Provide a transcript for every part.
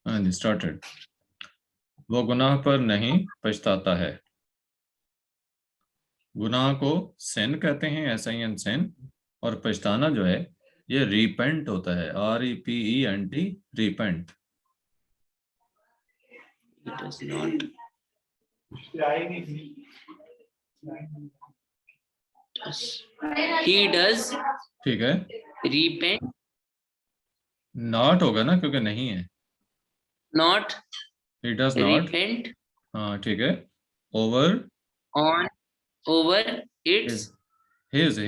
हाँ जी, स्टार्टेड। वो गुनाह पर नहीं पछताता है। गुनाह को सिन कहते हैं, SIN सिन। और पछताना जो है ये रिपेंट होता है, REPENT, repent. He does not. He does ठीक है, repent नॉट होगा ना, क्योंकि नहीं है। not he does not. repent हाँ ठीक है। Over on over its his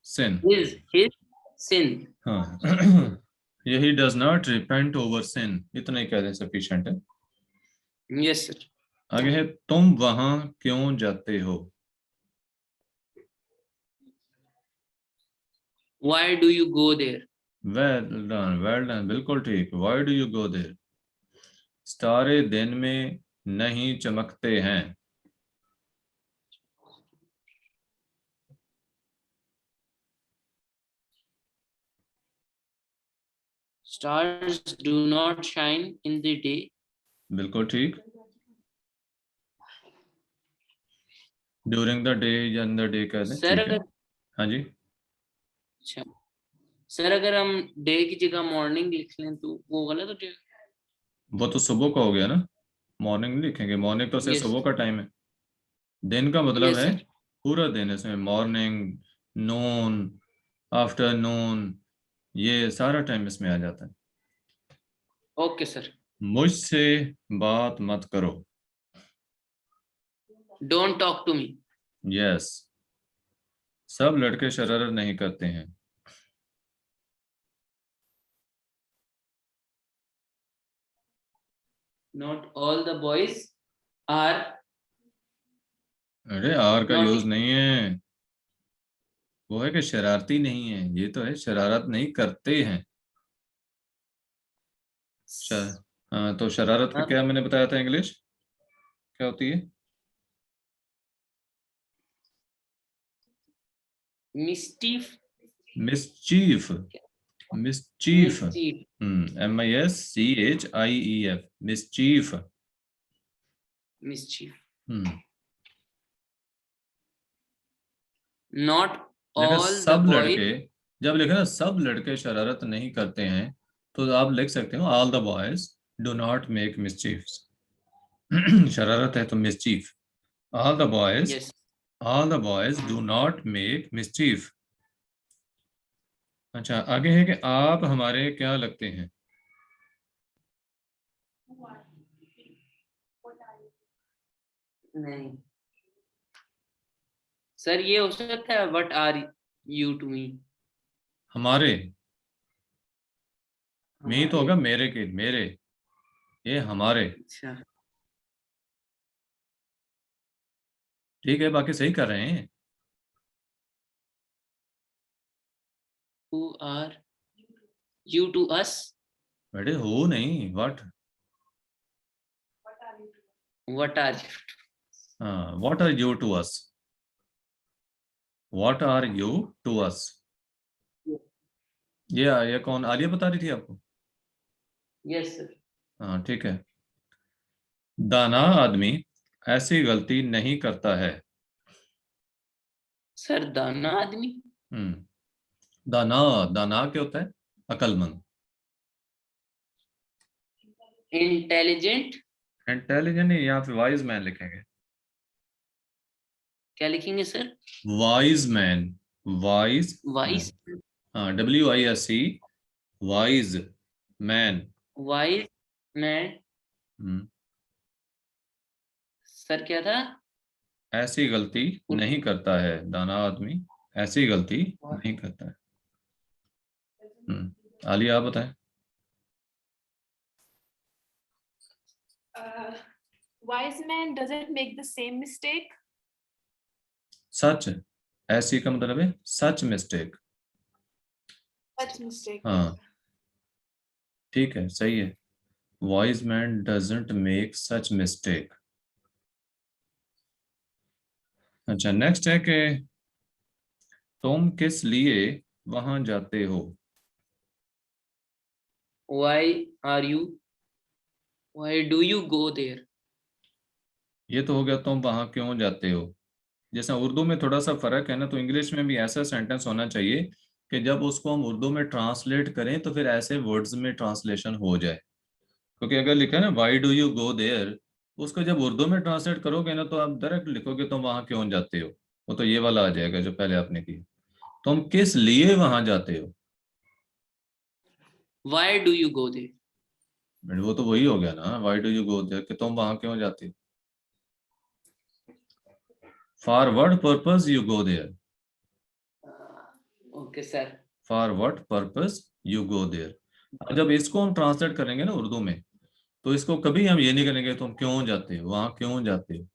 sin. his sin. हाँ यही does not repent over sin, इतना ही कह दें सफिशिएंट है। Yes, sir. आगे है, तुम वहां क्यों जाते हो। Why do you go there? Well done, बिल्कुल ठीक। Why do you go there. सितारे दिन में नहीं चमकते हैं। Stars do not shine in the day. बिल्कुल ठीक। ड्यूरिंग द डे या इन द डे कह दें, सर ठीक है। अगर हाँ जी, अच्छा सर अगर हम डे की जगह मॉर्निंग लिख लें तो वो गलत हो जाएगा? वो तो सुबह का हो गया ना, मॉर्निंग नहीं लिखेंगे। मॉर्निंग तो सिर्फ यस सुबह का टाइम है। दिन का मतलब यस है सर। पूरा दिन, इसमें मॉर्निंग, नून, आफ्टरनून, ये सारा टाइम इसमें आ जाता है। Okay sir. मुझसे बात मत करो। Don't talk to me. Yes, सब लड़के शरारत नहीं करते हैं। Not all the boys are अरे आर का नॉटी। यूज नहीं है, वो है कि शरारती नहीं है, ये तो है शरारत नहीं करते हैं। शर हाँ, तो शरारत का क्या मैंने बताया था, इंग्लिश क्या होती है। Mischief. Mischief. Mischief. Mischief. MISCHIEF, mischief. Mischief. Hmm not देखा, ऑल द सब बॉयज। लड़के, जब लिखे ना सब लड़के शरारत नहीं करते हैं, तो आप लिख सकते हो all the boys do not make mischief. शरारत है तो mischief. All the boys, yes. All the boys do not make mischief. अच्छा, आगे है कि आप हमारे क्या लगते हैं। नहीं सर ये हो सकता है what are you to me. हमारे, मी तो हमारे। होगा मेरे के, मेरे, ये हमारे। अच्छा। ठीक है, बाकी सही कर रहे हैं। Who are you to us. बेटे हो नहीं, व्हाट। What are you. हाँ, what are you to us. What are you to us. ये कौन, आलिया बता रही थी आपको। Yes sir. हाँ ठीक है। दाना आदमी ऐसी गलती नहीं करता है। सर दाना आदमी। हम्म दाना, दाना क्या होता है, अक्लमंद। इंटेलिजेंट। इंटेलिजेंट नहीं, यहाँ पे वाइज मैन लिखेंगे। क्या लिखेंगे sir? Wise man, wise man. Vice. हाँ, WISE, wise man. Vice man. Hmm sir क्या था? ऐसी गलती नहीं करता है, दाना आदमी ऐसी गलती नहीं करता है। आलिया आप बताएं। Wise man doesn't make the same mistake. सच, ऐसी का मतलब है सच मिस्टेक। Such mistake. हाँ ठीक है, सही है। Wise man doesn't make such mistake. अच्छा, नेक्स्ट है कि तुम किस लिए वहां जाते हो। Why are you Why do you go there? ये तो हो गया तुम वहां क्यों जाते हो। जैसा उर्दू में थोड़ा सा फर्क है ना, तो इंग्लिश में भी ऐसा सेंटेंस होना चाहिए कि जब उसको हम उर्दू में ट्रांसलेट करें तो फिर ऐसे वर्ड्स में ट्रांसलेशन हो जाए। क्योंकि अगर लिखा है ना why do you go there, उसको जब उर्दू में ट्रांसलेट करोगे ना तो आप डायरेक्ट लिखोगे तुम वहां क्यों जाते हो, वो तो ये वाला आ जाएगा जो पहले आपने की, तुम किस लिए वहां जाते हो। Why do you go there? वो तो वही हो गया ना, why do you go there, कि तुम वहां क्यों जाते हो। For what purpose you go there, Okay, sir. For what purpose you go there. जब इसको हम ट्रांसलेट करेंगे ना उर्दू में, तो इसको कभी हम ये नहीं करेंगे तुम क्यों जाते हो, वहां क्यों जाते हो।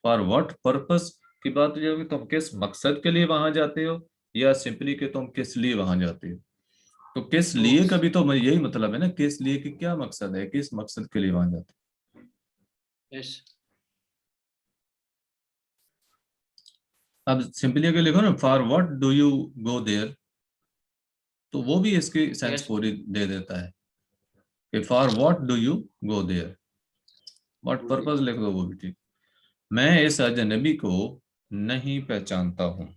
फॉर व्हाट पर्पस की बात हो कि तुम किस मकसद के लिए वहां जाते हो, या सिंपली कि तुम किस लिए वहां जाते हो। तो किस लिए का Okay. भी तो यही मतलब है ना, किस लिए कि क्या मकसद है, किस मकसद के लिए वहां जाते Yes. हो। अब सिंपली अगर लिखो ना for what do you go there, तो वो भी इसकी सेंस Yes. पूरी दे देता है कि for what do you go there, what purpose लिख दो वो भी ठीक। मैं इस अजनबी को नहीं पहचानता हूँ।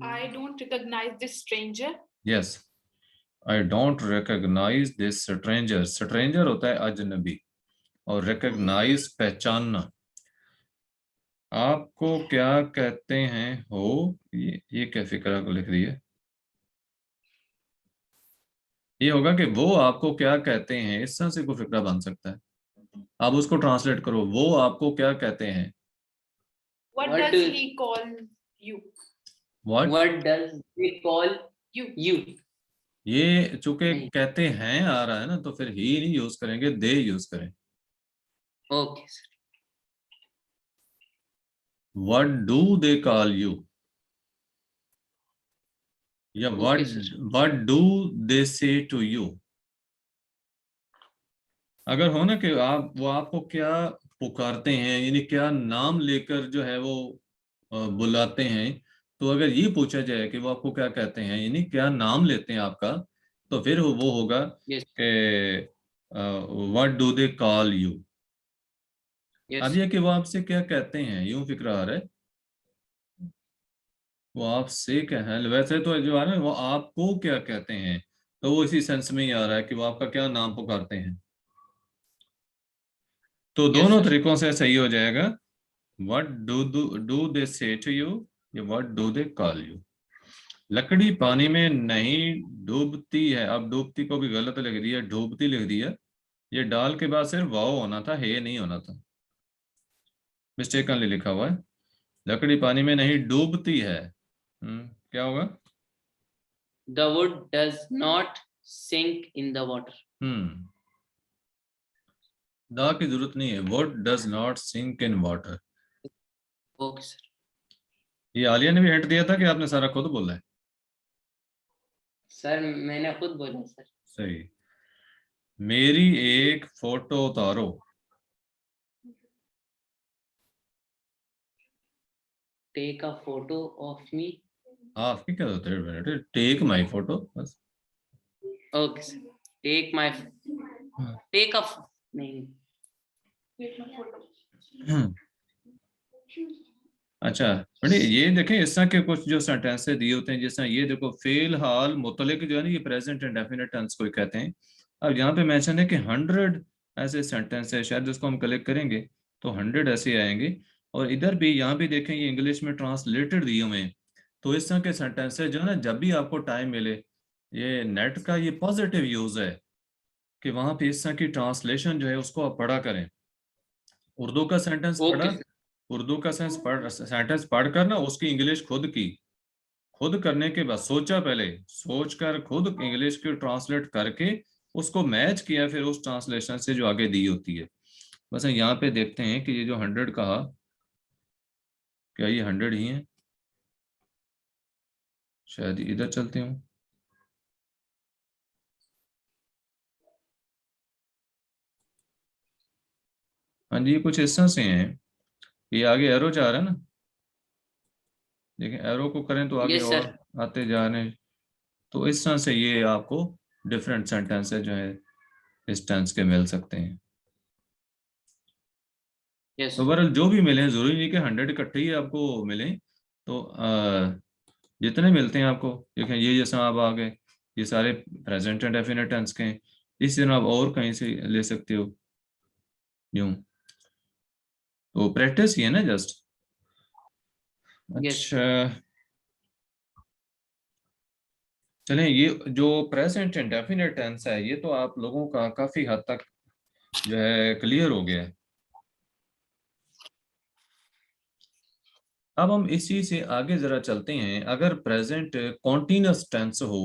I don't recognize this stranger. Yes, I don't recognise this stranger, stranger होता है अजनबी, और रिकॉग्नाइज पहचानना। आपको क्या कहते हैं हो, ये क्या फिक्रा को लिख रही है, ये होगा कि वो आपको क्या कहते हैं, इस तरह से कोई फिक्रा बन सकता है। आप उसको ट्रांसलेट करो, वो आपको क्या कहते हैं। What What does do- he call you? What, What does they call You. you? ये चूंकि नहीं. कहते हैं आ रहा है ना, तो फिर ही नहीं यूज करेंगे, दे यूज करें। Okay, sir. What do they call you, या Okay, sir. What do they से टू यू। अगर हो ना कि आप, वो आपको क्या पुकारते हैं, यानी क्या नाम लेकर जो है वो बुलाते हैं, तो अगर ये पूछा जाए कि वो आपको क्या कहते हैं, यानी क्या नाम लेते हैं आपका, तो फिर वो होगा Yes. कि what do they call you. अब Yes. ये कि वो आपसे क्या कहते हैं, यूं फिक्र आ रहा है, वो आपसे क्या है, वैसे तो जो है ना वो आपको क्या कहते हैं, तो वो इसी सेंस में ही आ रहा है कि वो आपका क्या नाम पुकारते हैं। तो Yes, दोनों sir. तरीकों से सही हो जाएगा, व्हाट डू दे से टू यू, या what do they call you. लकड़ी पानी में नहीं डूबती है, अब डूबती को भी गलत लिख दिया, डूबती लिख दिया। ये डाल के बाद सिर्फ वाव होना था, हे नहीं होना था, मिस्टेकनली लिखा हुआ है। लकड़ी पानी में नहीं डूबती है, क्या होगा। The wood does not sink in the water. दा की जरूरत नहीं है, wood does not sink in water. Okay, sir. ये आलिया ने भी हिंट दिया था कि आपने सारा खुद बोला है। सर मैंने खुद बोला सर. सही। मेरी एक फोटो उतारो, Take a photo of me. आपकी क्या होता है, टेक माई फोटो बस। Okay, sir. Take my. Take a. नहीं. अच्छा बड़ी, ये देखें इस तरह के कुछ जो सेंटेंसेस दिए होते हैं, जैसा ये देखो फेल हाल मुतलिक जो है ना, ये प्रेजेंट इंडेफिनिट टेंस को कहते हैं। अब यहाँ पे मेंशन है कि 100 ऐसे सेंटेंस है, शायद इसको हम कलेक्ट करेंगे तो 100 ऐसे आएंगे। और इधर भी यहाँ भी देखें ये इंग्लिश में ट्रांसलेटेड दिए हुए हैं। तो इस तरह के सेंटेंसेस जो है ना, जब भी आपको टाइम मिले, ये नेट का ये पॉजिटिव यूज है कि वहां पे इस तरह की ट्रांसलेशन जो है उसको आप पढ़ा करें। उर्दू का सेंटेंस पढ़ा, Okay, sir. उर्दू का सेंटेंस पढ़कर ना उसकी इंग्लिश खुद करने के बाद सोचा, पहले सोच कर खुद इंग्लिश की ट्रांसलेट करके उसको मैच किया, फिर उस ट्रांसलेशन से जो आगे दी होती है। बस यहाँ पे देखते हैं कि ये जो 100 कहा, क्या ये 100 ही है, शायद इधर चलते हूँ। हाँ जी, ये कुछ इस तरह से हैं, ये आगे एरो जा रहा है ना, देखिए एरो को करें तो आगे Yes, और sir. आते जा रहे हैं। तो इस तरह से ये आपको डिफरेंट सेंटेंसेस जो है इस टेंस के मिल सकते हैं। यस तो ओवरऑल जो भी मिले, जरूरी नहीं कि 100 इकट्ठे ही आपको मिले। तो जितने मिलते हैं आपको, देखें ये जैसा आप आ गए, ये सारे प्रेजेंट एंड डेफिनेट टेंस के हैं। इसी तरह आप और कहीं से ले सकते हो यूं। तो प्रैक्टिस ही है ना जस्ट। यस अच्छा, चलें, ये जो प्रेजेंट इंडेफिनिट टेंस है ये तो आप लोगों का काफी हद तक जो है क्लियर हो गया है। अब हम इसी से आगे जरा चलते हैं। अगर प्रेजेंट कॉन्टिन्यूअस टेंस हो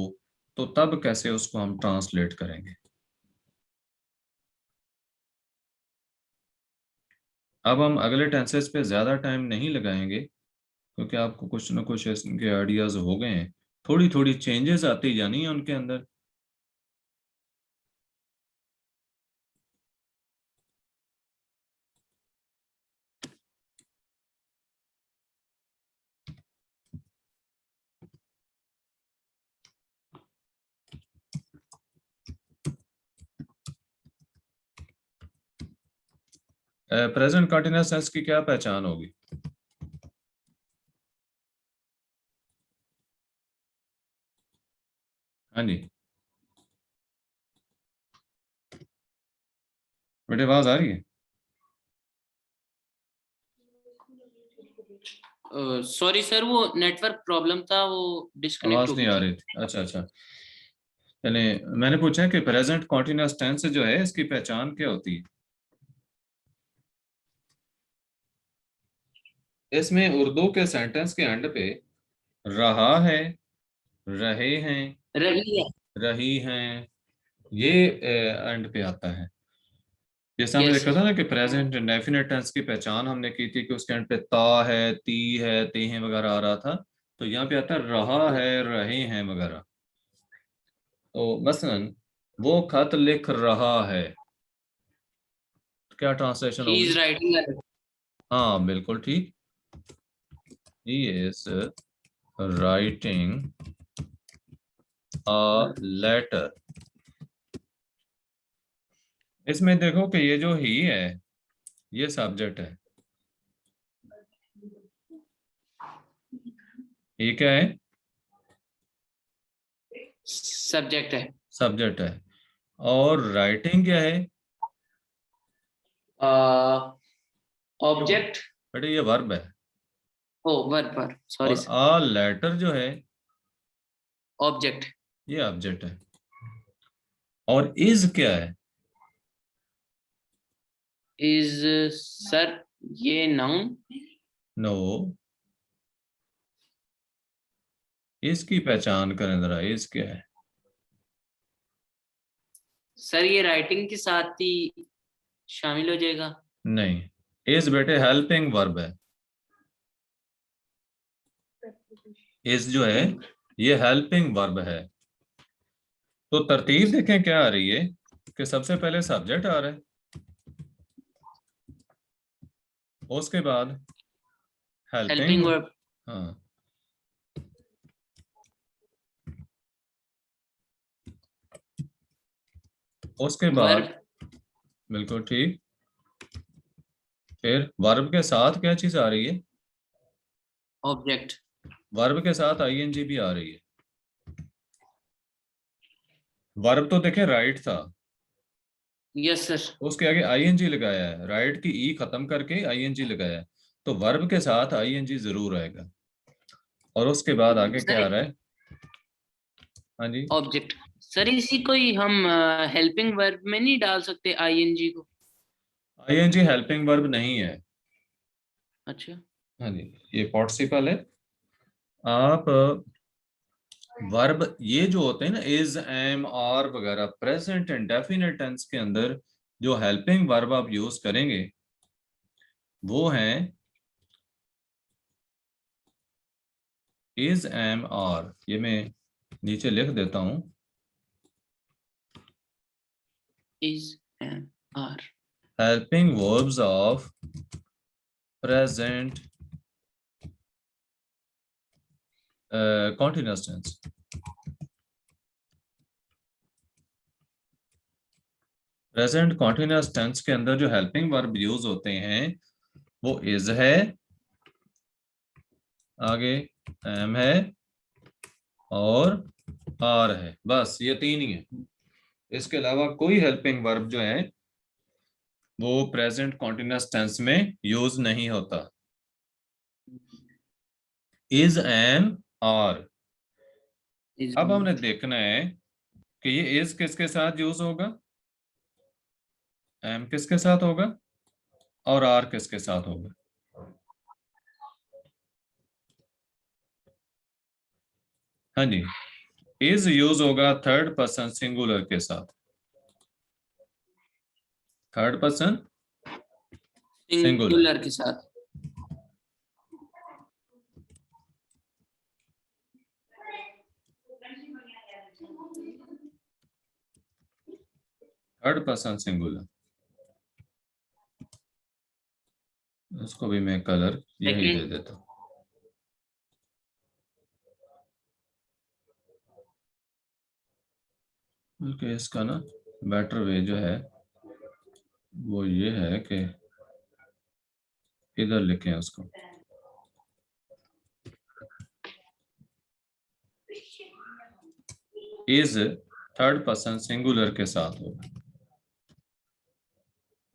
तो तब कैसे उसको हम ट्रांसलेट करेंगे। अब हम अगले टेंसेस पे ज्यादा टाइम नहीं लगाएंगे क्योंकि आपको कुछ ना कुछ इनके आइडियाज हो गए हैं। थोड़ी थोड़ी चेंजेस आती जानी है उनके अंदर। प्रेजेंट कंटिन्यूअस टेंस की क्या पहचान होगी। हाँ जी, बेटे आवाज आ रही है। सॉरी सर, वो नेटवर्क प्रॉब्लम था, वो डिस्कनेक्ट आवाज हो नहीं गई आ थी। रही थी, अच्छा अच्छा। यानी मैंने पूछा कि प्रेजेंट कॉन्टिन्यूअस टेंस जो है इसकी पहचान क्या होती है। इसमें उर्दू के सेंटेंस के एंड पे रहा है, रहे हैं, रही है। रही हैं, ये एंड पे आता है। जैसे हमने यस देखा सर। था ना कि प्रेजेंट इंडेफिनिट टेंस की पहचान हमने की थी कि उसके एंड पे ता है, ती है, ते हैं वगैरह आ रहा था। तो यहाँ पे आता है रहा है, रहे हैं वगैरह। तो मसलन वो खत लिख रहा है, तो क्या ट्रांसलेशन ही होगी। Is writing. हाँ बिल्कुल ठीक। He is writing a letter. इसमें देखो कि ये जो ही है ये सब्जेक्ट है। ये क्या है। सब्जेक्ट है। सब्जेक्ट है। और राइटिंग क्या है। ऑब्जेक्ट। बेटे ये वर्ब है। ओ वर्ब वर्ब, सॉरी और सर। आ लेटर जो है ऑब्जेक्ट। ये ऑब्जेक्ट है। और इज क्या है। इज सर ये नाउन। नो, इसकी पहचान करें जरा, इज क्या है। सर ये राइटिंग के साथ ही शामिल हो जाएगा। नहीं, इज बेटे हेल्पिंग वर्ब है। इज जो है ये हेल्पिंग वर्ब है। तो तरतीब देखें क्या आ रही है कि सबसे पहले सब्जेक्ट आ रहा है, उसके बाद हेल्पिंग। Helping verb. हाँ, उसके बाद वर्ब। बिल्कुल ठीक। फिर वर्ब के साथ क्या चीज आ रही है। ऑब्जेक्ट। वर्ब के साथ आईएनजी भी आ रही है। वर्ब तो देखें राइट था, यस सर। उसके आगे आईएनजी लगाया है, राइट की ई खत्म करके आईएनजी लगाया है। तो वर्ब के साथ आईएनजी जरूर आएगा। और उसके बाद आगे क्या सर आ रहा है। हाँ जी, ऑब्जेक्ट। सर इसी को ही हम हेल्पिंग वर्ब में नहीं डाल सकते आईएनजी को। आईएनजी हेल्पिंग वर्ब नहीं है। अच्छा। हाँ जी, ये पार्टिसिपल है। आप वर्ब ये जो होते हैं ना, इज, एम, आर वगैरह, प्रेजेंट एंड डेफिनेट टेंस के अंदर जो हेल्पिंग वर्ब आप यूज करेंगे वो हैं इज, एम, आर। ये मैं नीचे लिख देता हूं। Is and are. Helping verbs of present continuous tense। Present continuous tense के अंदर जो हेल्पिंग वर्ब यूज होते हैं वो इज है, आगे एम है और आर है, बस ये तीन ही है। इसके अलावा कोई हेल्पिंग वर्ब जो है वो प्रेजेंट कॉन्टिन्यूअस टेंस में यूज नहीं होता। Is, M, are. is अब हमने देखना है कि ये इज किसके साथ यूज होगा, एम किसके साथ होगा और आर किसके साथ होगा। हाँ जी, इज यूज होगा थर्ड पर्सन सिंगुलर के साथ, थर्ड पर्सन सिंगुलर। सिंगुलर के साथ। थर्ड पर्सन सिंगुलर, उसको भी मैं कलर यही दे सेकंड, देता हूँ। बल्कि इसका ना बेटर वे जो है वो ये है कि इधर लिखें उसको, इज थर्ड पर्सन सिंगुलर के साथ होगा।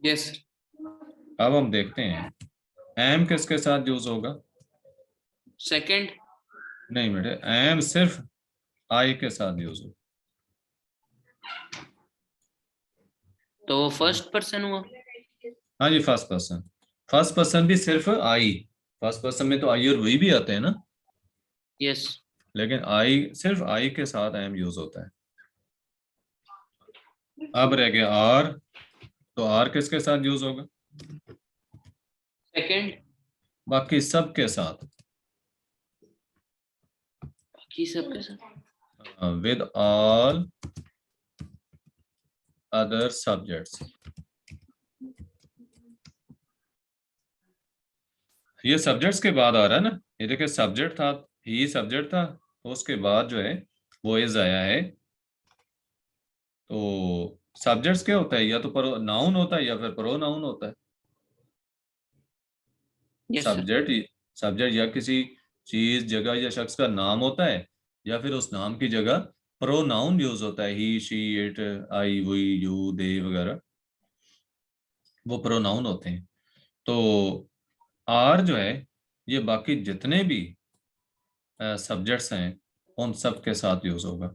यस। अब हम देखते हैं एम किसके साथ यूज होगा। सेकंड, नहीं बेटे, एम सिर्फ आई के साथ यूज होगा। तो वो फर्स्ट पर्सन हुआ। हाँ जी, फर्स्ट पर्सन। फर्स्ट पर्सन भी सिर्फ आई, फर्स्ट पर्सन में तो आई और वी भी आते हैं ना, यस। लेकिन आई सिर्फ आई के साथ एम यूज होता है। अब रह गया आर, तो आर किसके साथ यूज होगा, सेकंड, बाकी सब के साथ, बाकी सबके साथ। With all other subjects. ये सब्जेक्ट्स के बाद आ रहा है ना, ये देखिए सब्जेक्ट था, ही सब्जेक्ट था, तो उसके बाद जो है वो इज आया है। तो सब्जेक्ट्स क्या होता है, या तो नाउन होता है या फिर प्रोनाउन होता है। Yes sir. सब्जेक्ट, सब्जेक्ट या किसी चीज, जगह या शख्स का नाम होता है, या फिर उस नाम की जगह प्रोनाउन यूज होता है, he, she, it, I, we, you, they वगैरह, वो प्रोनाउन होते हैं। तो आर जो है ये बाकी जितने भी सब्जेक्ट्स हैं उन सब के साथ यूज होगा।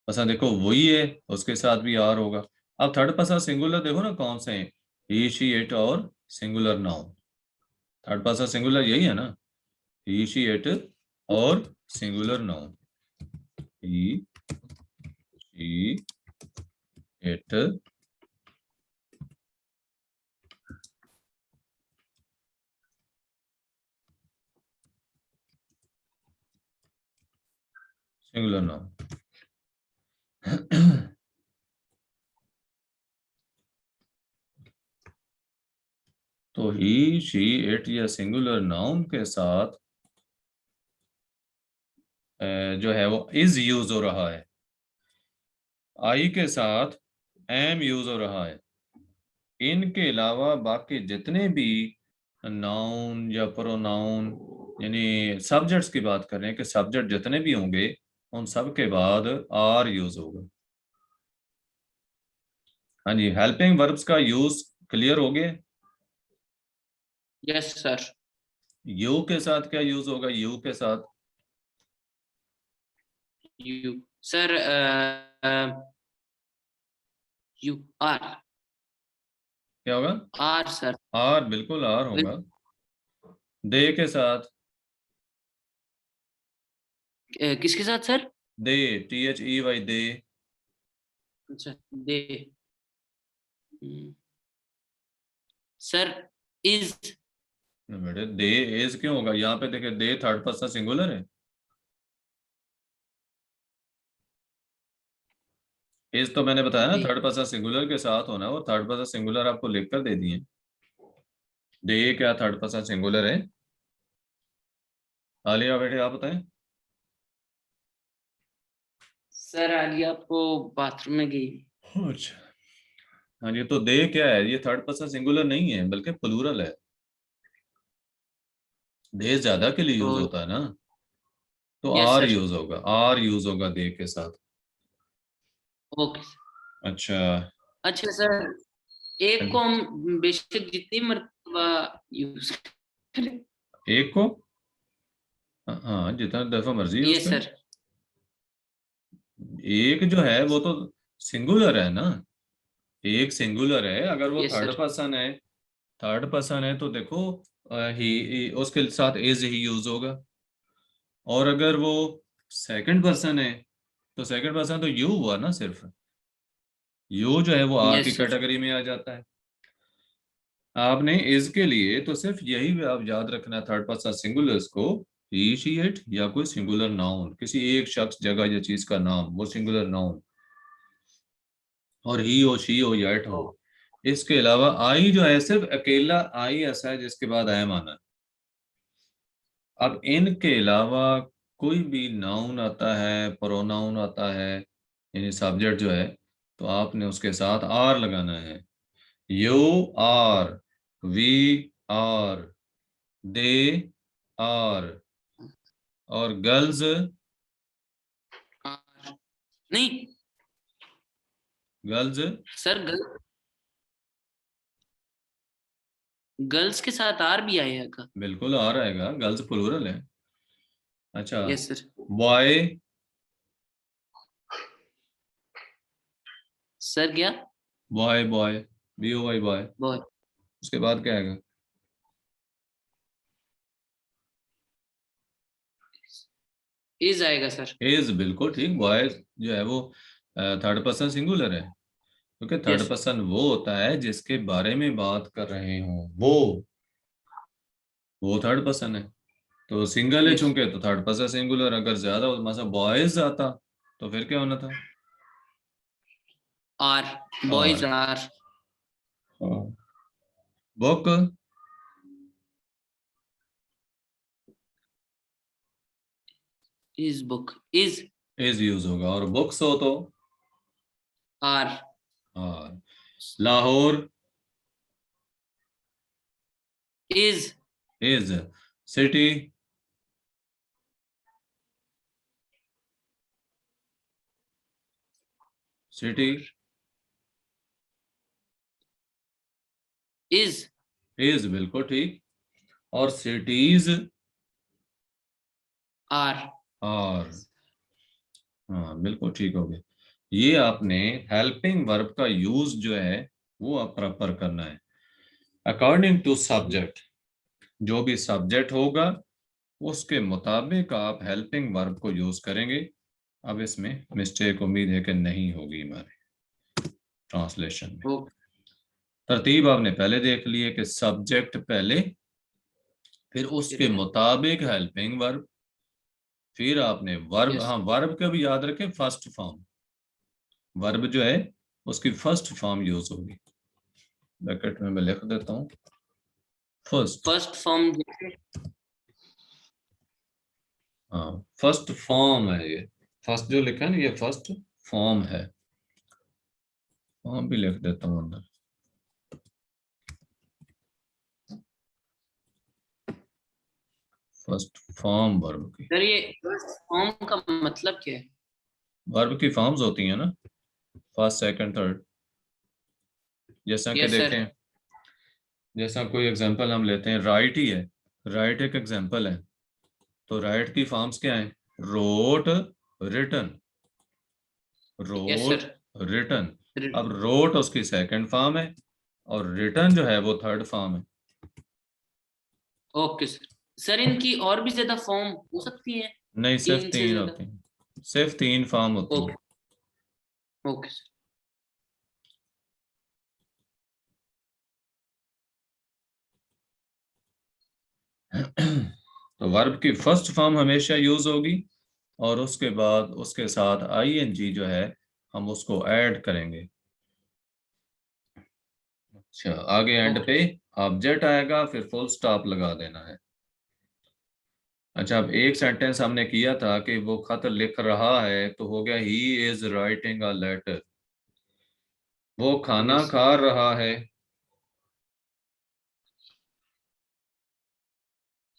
बस देखो वही है, उसके साथ भी आर होगा। अब थर्ड पर्सन सिंगुलर देखो ना कौन से हैं, ही, शी, इट और singular noun. Third person singular यही है ना, ही, शी, इट और singular noun, he, she, it, singular noun. तो ही, शी, इट या सिंगुलर नाउन के साथ जो है वो इज यूज हो रहा है, आई के साथ एम यूज हो रहा है। इनके अलावा बाकी जितने भी नाउन या प्रोनाउन, यानी सब्जेक्ट्स की बात कर रहे हैं कि सब्जेक्ट जितने भी होंगे उन सब के बाद आर यूज होगा। हाँ जी, हेल्पिंग वर्ब्स का यूज क्लियर हो गया। Yes sir. यू के साथ क्या यूज होगा, यू के साथ यू सर, यू आर, क्या होगा, आर सर। आर, बिल्कुल आर होगा। दे के साथ, किसके साथ सर? दे, THEY, दे। अच्छा, दे। Sir, is. बेटे दे इज क्यों होगा, यहाँ पे देखिए दे थर्ड पर्सन सिंगुलर है, इज तो मैंने बताया ना दे। थर्ड पर्सन सिंगुलर के साथ होना है, वो थर्ड पर्सन सिंगुलर आपको लिखकर दे दिए। दे क्या थर्ड पर्सन सिंगुलर है। आलिया बेटे आप बताएं। सर आलिया आपको बाथरूम में गई। अच्छा, हाँ जी, तो दे क्या है, ये थर्ड पर्सन सिंगुलर नहीं है बल्कि प्लूरल है। दे ज्यादा के लिए यूज तो होता है ना, तो यस आर सर। यूज होगा, आर यूज होगा दे के साथ। Okay sir. अच्छा। अच्छा सर, एक को हम बेशक जितनी मर्तबा यूज करें। एक को हाँ जितना दफा मर्जी यूज यस करें। सर। एक जो है वो तो सिंगुलर है ना, एक सिंगुलर है। अगर वो यस थर्ड सर। पर्सन है, थर्ड पर्सन है तो देखो ही उसके साथ इज ही यूज होगा। और अगर वो सेकंड पर्सन है तो सेकंड पर्सन तो यू हुआ ना सिर्फ, यू जो है वो आर की यस सर। कैटेगरी में आ जाता है। आपने इज के लिए तो सिर्फ यही आप याद रखना, थर्ड पर्सन सिंगुलर्स को ही शी इट या कोई सिंगुलर नाउन, किसी एक शख्स जगह या चीज का नाम वो सिंगुलर नाउन, और ही हो शी हो या इट हो। इसके अलावा आई जो है सिर्फ अकेला आई ऐसा है जिसके बाद एम आना है। अब इनके अलावा कोई भी नाउन आता है, प्रोनाउन आता है, यानी सब्जेक्ट जो है, तो आपने उसके साथ आर लगाना है। You are, we are, they are, और गर्ल्स आर नहीं गर्ल्स सर, गर्ल्स के साथ आर भी आएगा। बिल्कुल आ रहेगा, गर्ल्स प्लूरल है। अच्छा। Yes sir. बॉय सर क्या? Boy boy, B O Y boy, boy. उसके बाद क्या आएगा? इज आएगा सर। इज, बिल्कुल ठीक। बॉय जो है वो थर्ड पर्सन सिंगुलर है, क्योंकि थर्ड यस। पर्सन वो होता है जिसके बारे में बात कर रहे हो, वो थर्ड पर्सन है। तो सिंगल है यस। चूंकि, तो थर्ड पर्सन सिंगुलर। अगर ज्यादा हो, मतलब बॉयज आता, तो फिर क्या होना था? आर। बॉयज और are. Book is book. Is is use होगा, और बुक्स हो तो आर। और Lahore is is, city city is is, बिल्कुल ठीक। और सिटीज आर। और हाँ बिल्कुल ठीक हो गया। ये आपने हेल्पिंग वर्ब का यूज जो है वो आप प्रॉपर करना है अकॉर्डिंग टू सब्जेक्ट। जो भी सब्जेक्ट होगा उसके मुताबिक आप हेल्पिंग वर्ब को यूज करेंगे। अब इसमें मिस्टेक उम्मीद है कि नहीं होगी हमारे ट्रांसलेशन में। ओ। तरतीब आपने पहले देख ली है कि सब्जेक्ट पहले, फिर उसके मुताबिक हेल्पिंग वर्ब, फिर आपने वर्ब, यस। हाँ वर्ब का भी याद रखें फर्स्ट फॉर्म, वर्ब जो है उसकी फर्स्ट फॉर्म यूज होगी। ब्रैकेट में मैं लिख देता हूँ फर्स्ट। फर्स्ट फॉर्म जैसे। हाँ फर्स्ट फॉर्म है ये, फर्स्ट जो लिखा है ना ये फर्स्ट फॉर्म है। फॉर्म भी लिख देता हूँ अंदर। फर्स्ट फॉर्म वर्ब की, सर ये फर्स्ट फॉर्म का मतलब क्या है? वर्ब की फॉर्म्स होती हैं ना, फर्स्ट सेकंड थर्ड। जैसा कि यस सर। देखें, जैसा कोई एग्जांपल हम लेते हैं, राइट ही है, राइट एक एग्जांपल है। तो राइट की फॉर्म्स क्या है? Wrote, written, yes wrote, sir. Written. अब रोट उसकी सेकंड फॉर्म है, और रिटन जो है वो थर्ड फॉर्म है। Okay sir. सर इनकी और भी ज्यादा फॉर्म हो सकती है? नहीं, सिर्फ तीन से तीन ज्यादा? होती हैं, सिर्फ तीन फॉर्म होती ओके। हैं। Okay sir. तो वर्ब की फर्स्ट फॉर्म हमेशा यूज होगी, और उसके बाद उसके साथ आईएनजी जो है हम उसको ऐड करेंगे। अच्छा, आगे एंड ओके। पे ऑब्जेक्ट आएगा, फिर फुल स्टॉप लगा देना है। अच्छा, अब एक सेंटेंस हमने किया था कि वो खत लिख रहा है, तो हो गया he is writing a letter. वो खाना Yes. खा रहा है।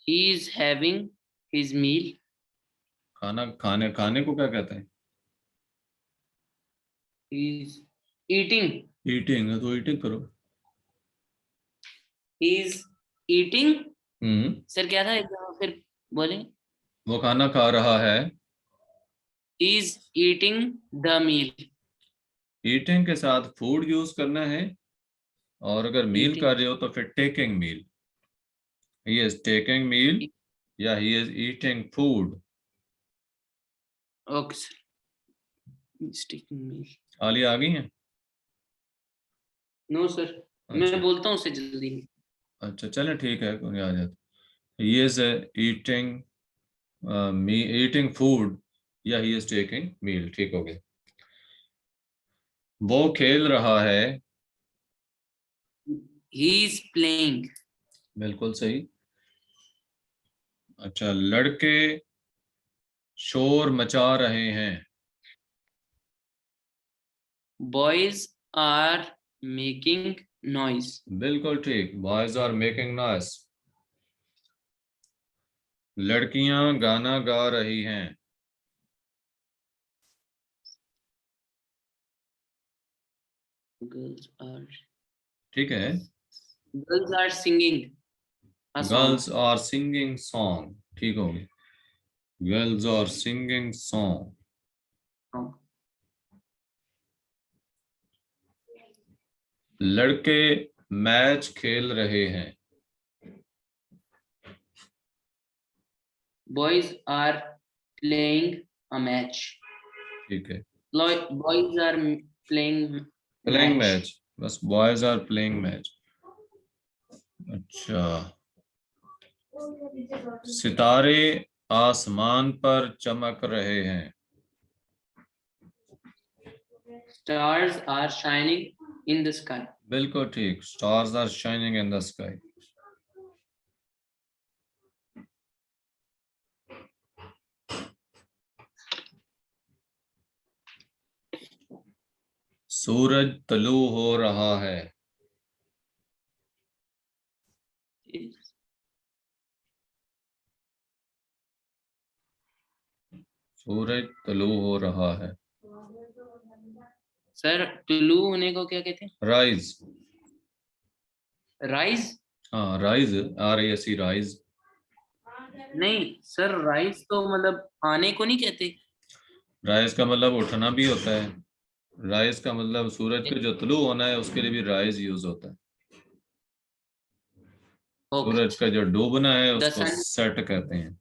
He is having his meal. खाना खाने खाने को क्या कहते हैं? He is eating. ईटिंग है तो ईटिंग करो। He is eating. Hmm. Sir क्या था एक बार फिर बोलें? वो खाना खा रहा है। He is eating the meal. Eating के साथ फूड यूज करना है, और अगर मील Eating. कर रहे हो तो फिर taking meal. He is taking meal या he is eating food. Okay sir. He is taking meal. Alia आ गई हैं? No sir. मैं अच्छा बोलता हूँ उससे जल्दी। अच्छा, चले ठीक है, कोई आ जाता। ही इज ईटिंग ईटिंग फूड या ही इज टेकिंग मील। ठीक हो गया। वो खेल रहा है। He is playing. बिल्कुल सही। अच्छा, लड़के शोर मचा रहे हैं। Boys are making noise. बिल्कुल ठीक, बॉयज आर मेकिंग नॉइस। लड़कियां गाना गा रही हैं। Girls are ठीक है। singing a song. Girls are singing song. ठीक हो गया, गर्ल्स आर सिंगिंग सॉन्ग। लड़के मैच खेल रहे हैं। Boys are playing a match. ठीक है, Boys are playing playing match. Match, बस बॉयज आर प्लेइंग मैच। अच्छा, सितारे आसमान पर चमक रहे हैं। Stars are shining in the sky. बिल्कुल ठीक, stars are shining in the sky. सूरज तलू हो रहा है। सूरज तलू हो रहा है। सर टुलू होने को क्या कहते हैं? राइज। राइज? हाँ, राइज, RASE, राइज। नहीं सर, राइज तो मतलब आने को नहीं कहते। राइज का मतलब उठना भी होता है। राइज का मतलब सूरज के जो तलू होना है उसके लिए भी राइज यूज होता है। सूरज का जो डूबना है उसको सेट कहते हैं।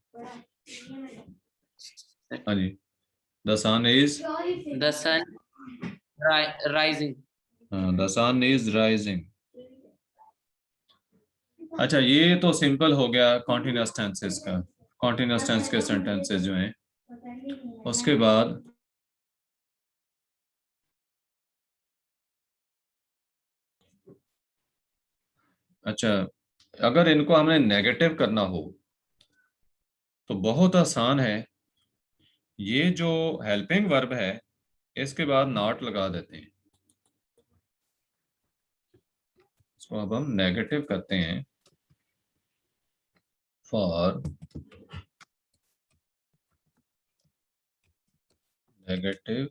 हाँ जी, द सन इज राइजिंग। हाँ, द सन इज राइजिंग। अच्छा, ये तो सिंपल हो गया कॉन्टिन्यूअस टेंसेस का, कॉन्टिन्यूअस टेंस के सेंटेंसेस जो हैं। उसके बाद अच्छा, अगर इनको हमने नेगेटिव करना हो तो बहुत आसान है। ये जो हेल्पिंग वर्ब है इसके बाद नॉट लगा देते हैं। इसको अब हम नेगेटिव करते हैं। For negative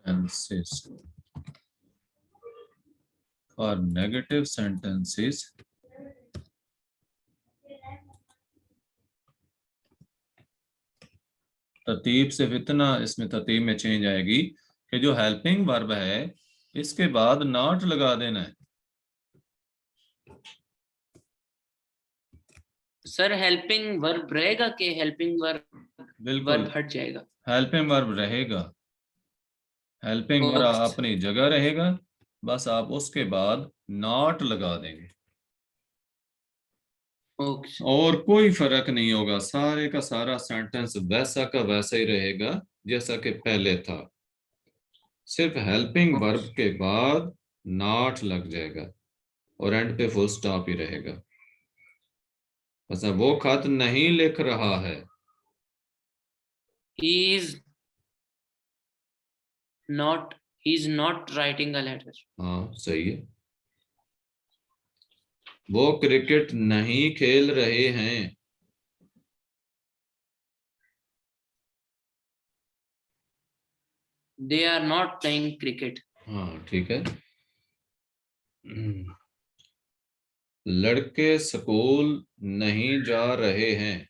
sentences, for negative sentences तरतीब सिर्फ इतना, इसमें तरतीब में चेंज आएगी कि जो हेल्पिंग वर्ब है इसके बाद नॉट लगा देना है। सर हेल्पिंग वर्ब रहेगा कि हेल्पिंग वर्ब बिल्कुल हट जाएगा? हेल्पिंग वर्ब रहेगा। हेल्पिंग वर्ब अपनी जगह रहेगा, बस आप उसके बाद नॉट लगा देंगे। और कोई फर्क नहीं होगा, सारे का सारा सेंटेंस वैसा का वैसा ही रहेगा जैसा कि पहले था। सिर्फ हेल्पिंग वर्ब के बाद नॉट लग जाएगा और एंड पे फुल स्टॉप ही रहेगा। बस वो खत नहीं लिख रहा है। He is not He is not writing a letter. हाँ सही है। वो क्रिकेट नहीं खेल रहे हैं। They are not playing cricket. हाँ ठीक है। लड़के स्कूल नहीं जा रहे हैं।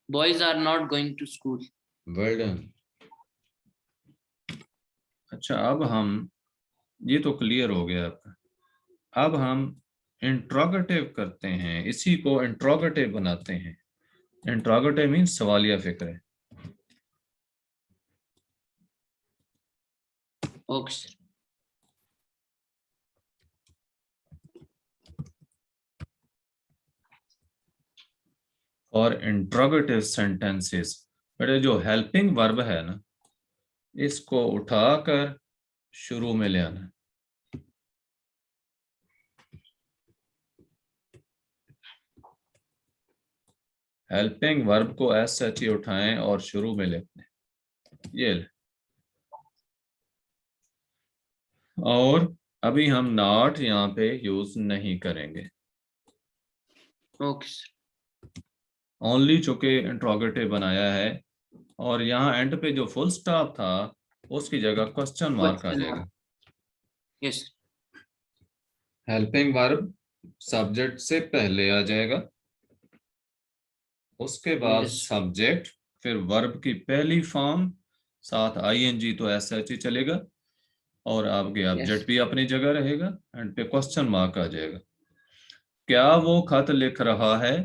Boys are not going to school. Well done. अच्छा अब हम, ये तो क्लियर हो गया आपका। अब हम इंट्रोगेटिव करते हैं, इसी को इंट्रोगेटिव बनाते हैं। इंट्रोगेटिव मीन्स सवालिया फिक्र। Okay, sir. और इंट्रोगेटिव सेंटेंसेस, बड़े जो हेल्पिंग वर्ब है ना, इसको उठाकर शुरू में ले आना। हेल्पिंग वर्ब को एज सच ही उठाएं और शुरू में लेते हैं। ये ले। और अभी हम नॉट यहाँ पे यूज नहीं करेंगे। Okay, sir. ओनली चूंकि इंट्रोगेटिव बनाया है, और यहाँ एंड पे जो फुल स्टॉप था उसकी जगह क्वेश्चन मार्क आ Question जाएगा। mark. Yes. Helping verb subject से पहले आ जाएगा, उसके बाद Yes. सब्जेक्ट, फिर वर्ब की पहली फॉर्म, साथ आईएनजी तो एस एच ही चलेगा, और आपके ऑब्जेक्ट Yes. भी अपनी जगह रहेगा, एंड पे क्वेश्चन मार्क आ जाएगा। क्या वो खत लिख रहा है?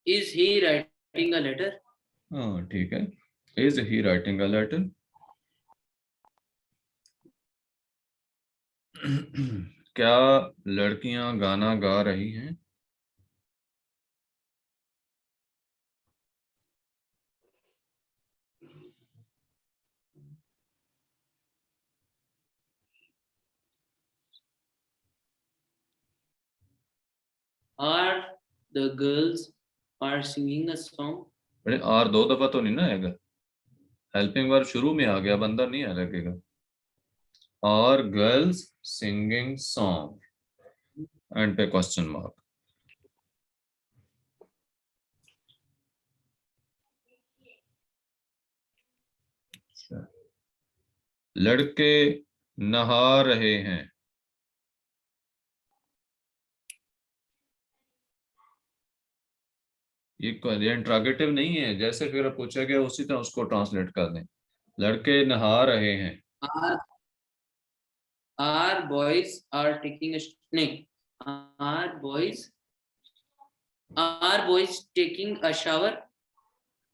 Is he writing a letter? हाँ ठीक है। Is he writing a letter? क्या लड़कियां गाना गा रही हैं? Are the girls are singing a song? अरे और दो दफा तो नहीं ना आएगा। हेल्पिंग वर्ब शुरू में आ गया, बंदा नहीं आ लगेगा। और गर्ल्स सिंगिंग सॉन्ग, एंड पे क्वेश्चन मार्क। लड़के नहा रहे हैं। ये इंट्रोगेटिव नहीं है, जैसे फिर पूछा गया उसी तरह उसको ट्रांसलेट कर दें। लड़के नहा रहे हैं। Are boys are taking a snake? Are boys taking a shower?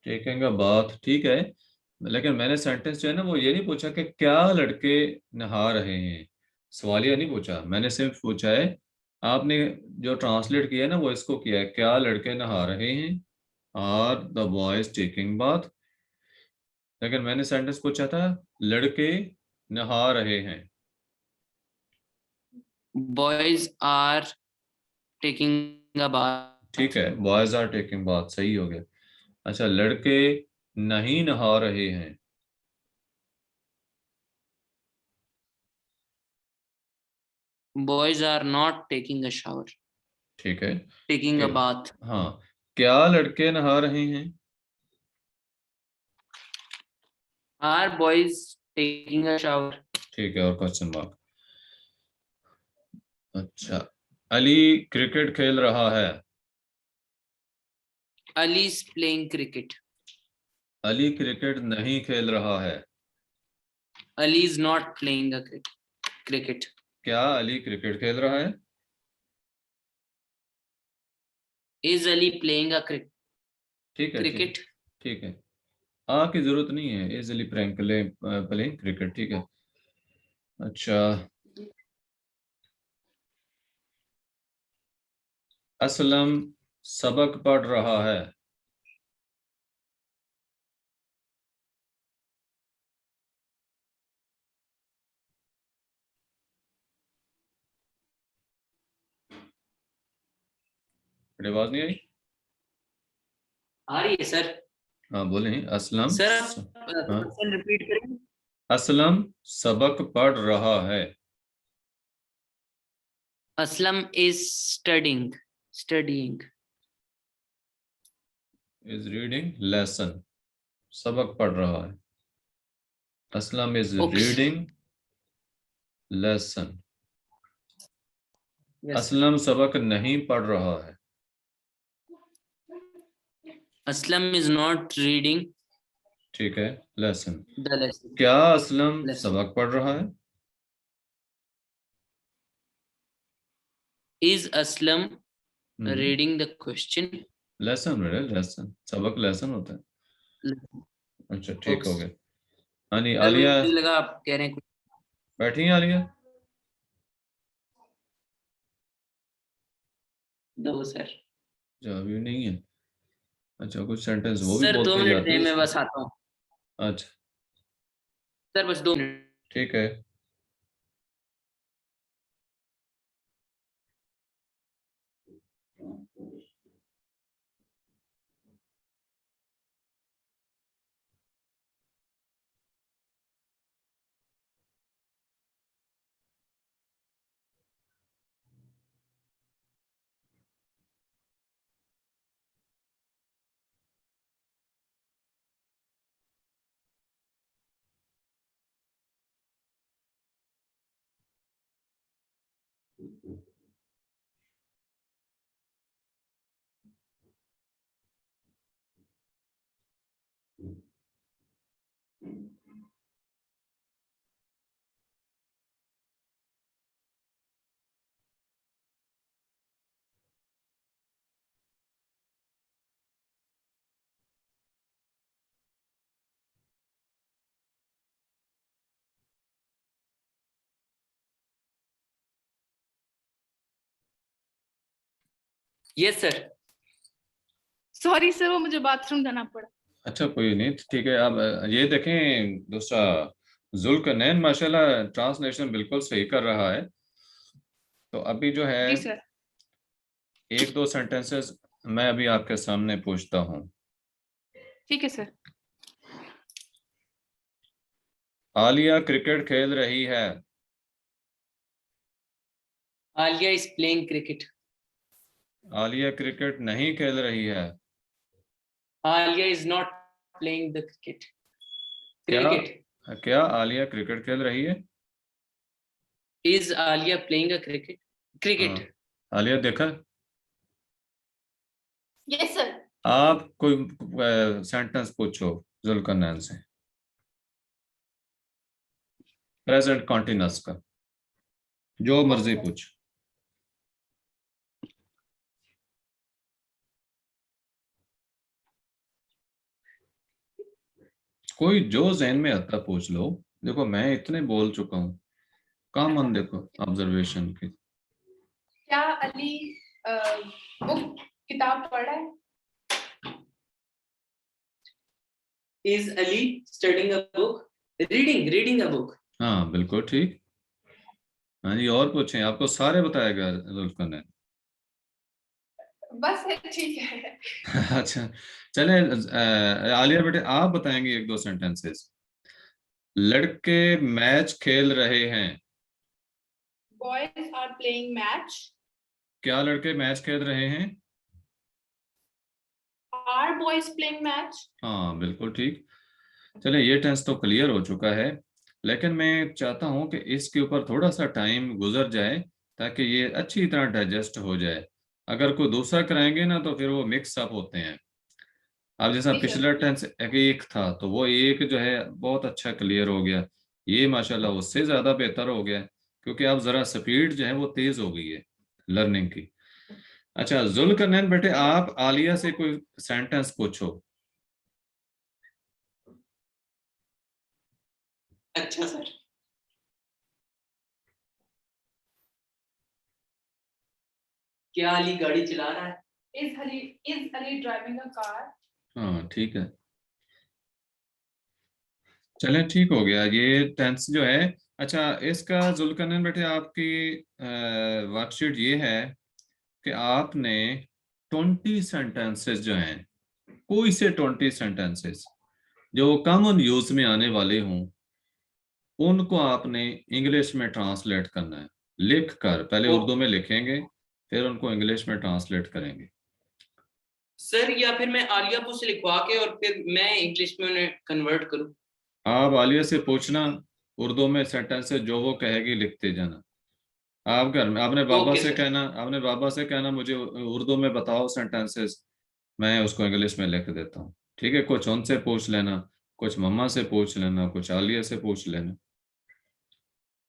Taking a bath ठीक है, लेकिन मैंने सेंटेंस जो है ना वो ये नहीं पूछा कि क्या लड़के नहा रहे हैं। सवालिया नहीं पूछा, मैंने सिर्फ पूछा है, आपने जो ट्रांसलेट किया है ना वो इसको किया है, क्या लड़के नहा रहे हैं, are the boys taking bath. लेकिन मैंने सेंटेंस पूछा था लड़के नहा रहे हैं। Boys are taking a bath. ठीक है, बॉयज आर टेकिंग बाथ सही हो गया। अच्छा, लड़के नहीं नहा रहे हैं। Boys are not taking a shower. ठीक है। Taking a bath. हाँ, क्या लड़के नहा रहे हैं? Are boys taking a shower? ठीक है, और क्वेश्चन मार्क। अच्छा, अली क्रिकेट खेल रहा है। Ali is playing cricket. Ali cricket नहीं खेल रहा है। Ali is not playing a cricket. क्या अली क्रिकेट खेल रहा है? Is Ali playing a ठीक है, cricket? ठीक है। आ की जरूरत नहीं है, इजिली प्लेइंग क्रिकेट, ठीक है। अच्छा, असलम सबक पढ़ रहा है। मेरी आवाज नहीं आई? आ रही है सर। हाँ बोलें। असलम सर हाँ, क्वेश्चन रिपीट करें। असलम सबक पढ़ रहा है। Aslam is studying is reading lesson. सबक पढ़ रहा है। Aslam is okay reading lesson. Yes Aslam सबक नहीं पढ़ रहा है। असलम इज नॉट रीडिंग ठीक है, लेसन। द लेसन क्या असलम सबक पढ़ रहा है? Is Aslam reading the question lesson बेटा, लेसन। सबक लेसन होता है। अच्छा ठीक हो गया। हाँ जी, सर आलिया मुझे लगा आप कह रहे हैं कुछ। बैठी हैं? आलिया दो सर। जो अभी नहीं है। अच्छा, कुछ सेंटेंस वो भी सर बोल 2 के मिनट जाती दें, है मैं इसमें। बस आता हूँ। अच्छा सर बस 2 मिनट। ठीक है। Yes sir. सॉरी सर, वो मुझे बाथरूम जाना पड़ा। अच्छा कोई नहीं, ठीक है। अब ये देखें दूसरा, जुल्करनैन माशाल्लाह ट्रांसलेशन बिल्कुल सही कर रहा है। तो अभी जो है जी सर। एक दो सेंटेंसेस मैं अभी आपके सामने पूछता हूँ। ठीक है सर। आलिया क्रिकेट खेल रही है। Alia is playing cricket. Alia cricket नहीं खेल रही है। Alia is not playing the cricket. क्या क्या आलिया क्रिकेट खेल रही है? Is Alia playing a cricket? हाँ, आलिया देखा। Yes sir. आप कोई सेंटेंस पूछो जुल्करनैन से, प्रेजेंट कॉन्टिन्यूअस का, जो मर्जी पूछ। कोई जो जहन में आता पूछ लो। देखो मैं इतने बोल चुका हूँ। कॉमन देखो ऑब्जर्वेशन की। क्या अली बुक किताब पढ़ा है? Is Ali studying a book? Reading a book. हाँ बिल्कुल ठीक। हाँ जी, और पूछें, आपको सारे बताएगा जुल्करनैन। बस है, ठीक है। अच्छा चले, आलिया बेटे आप बताएंगे एक दो सेंटेंसेस। लड़के मैच खेल रहे हैं। Boys are playing match. क्या लड़के मैच खेल रहे हैं? Are boys playing match? हाँ बिल्कुल ठीक। चले, ये टेंस तो क्लियर हो चुका है, लेकिन मैं चाहता हूं कि इसके ऊपर थोड़ा सा टाइम गुजर जाए ताकि ये अच्छी तरह डाइजेस्ट हो जाए। अगर कोई दूसरा कराएंगे ना तो फिर वो मिक्स अप होते हैं। अब जैसा जी सर। पिछला टेंस एक था तो वो एक जो है बहुत अच्छा क्लियर हो गया। ये माशाल्लाह उससे ज़्यादा बेहतर हो गया, क्योंकि अब ज़रा स्पीड जो है वो तेज़ हो गई है लर्निंग की। अच्छा जुल्करनैन बेटे, आप आलिया से कोई सेंटेंस पूछो। अच्छा सर। क्या अली गाड़ी चला रहा है? Is Ali driving a car? हाँ ठीक है, चले ठीक हो गया ये टेंस जो है। अच्छा, इसका जुल्करनैन बेटे आपकी वर्कशीट ये है कि आपने 20 सेंटेंसेस जो हैं, कोई से 20 सेंटेंसेस जो कॉमन यूज में आने वाले हों, उनको आपने इंग्लिश में ट्रांसलेट करना है। लिख कर पहले ओ- उर्दू में लिखेंगे, फिर उनको इंग्लिश में ट्रांसलेट करेंगे। सर या फिर मैं आलिया को से लिखवा के और फिर मैं इंग्लिश में उन्हें कन्वर्ट करूं? आप आलिया से पूछना, उर्दू में सेंटेंसेस जो वो कहेगी लिखते जाना। आप घर में अपने बाबा ओके से सर। कहना, अपने बाबा से कहना मुझे उर्दू में बताओ सेंटेंसेस, मैं उसको इंग्लिश में लिख देता हूँ। ठीक है, कुछ उनसे पूछ लेना, कुछ मम्मा से पूछ लेना, कुछ आलिया से पूछ लेना।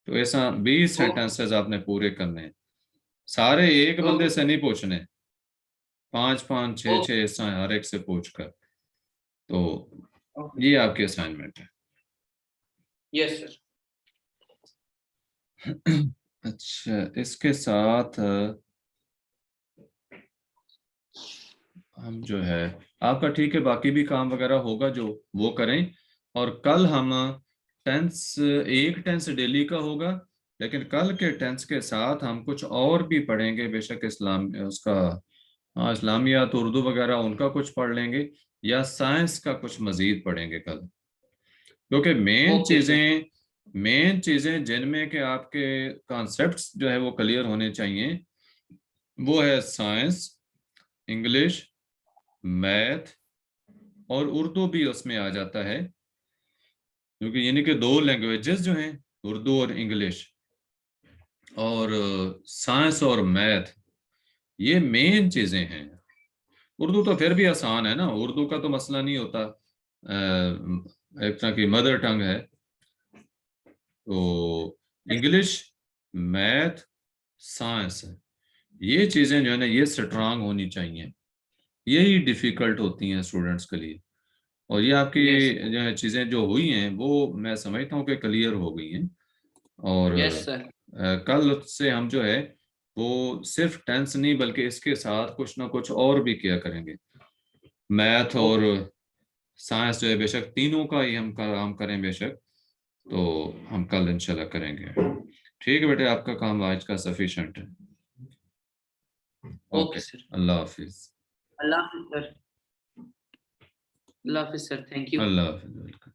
तो ऐसा 20 ओके सेंटेंसेस आपने पूरे करने हैं। सारे एक बंदे ओके से नहीं पूछने, 5-5 6-6 ओके ऐसा हर एक से पूछ कर। तो ओके ये आपकी असाइनमेंट है। Yes sir. अच्छा, इसके साथ हम जो है आपका ठीक है, बाकी भी काम वगैरह होगा जो वो करें। और कल हम टेंस, एक टेंस डेली का होगा, लेकिन कल के टेंस के साथ हम कुछ और भी पढ़ेंगे। बेशक इस्लाम उसका, हाँ, इस्लामियात उर्दू वगैरह उनका कुछ पढ़ लेंगे, या साइंस का कुछ मजीद पढ़ेंगे कल। क्योंकि ओके सर। मेन चीजें जिनमें के आपके कॉन्सेप्ट्स जो है वो क्लियर होने चाहिए, वो है साइंस, इंग्लिश, मैथ, और उर्दू भी उसमें आ जाता है। क्योंकि यानी कि दो लैंग्वेजेस जो हैं, उर्दू और इंग्लिश, और साइंस और मैथ, ये मेन चीजें हैं। उर्दू तो फिर भी आसान है ना, उर्दू का तो मसला नहीं होता, एक तरह की मदर टंग है। तो इंग्लिश, मैथ, साइंस, ये चीजें जो है ना, ये स्ट्रांग होनी चाहिए। यही डिफिकल्ट होती हैं स्टूडेंट्स के लिए। और ये आपकी यस जो है चीजें जो हुई हैं, वो मैं समझता हूँ कि क्लियर हो गई हैं। और यस सर। कल से हम जो है वो सिर्फ टेंस नहीं, बल्कि इसके साथ कुछ ना कुछ और भी किया करेंगे। मैथ और ओके साइंस जो है, बेशक तीनों का ही हम काम करें बेशक, तो हम कल इंशाल्लाह करेंगे। ठीक है बेटे, आपका काम आज का सफिशिएंट है। Okay okay, sir. Allah Hafiz. Allah Hafiz sir. Allah Hafiz sir, thank you. Allah Hafiz.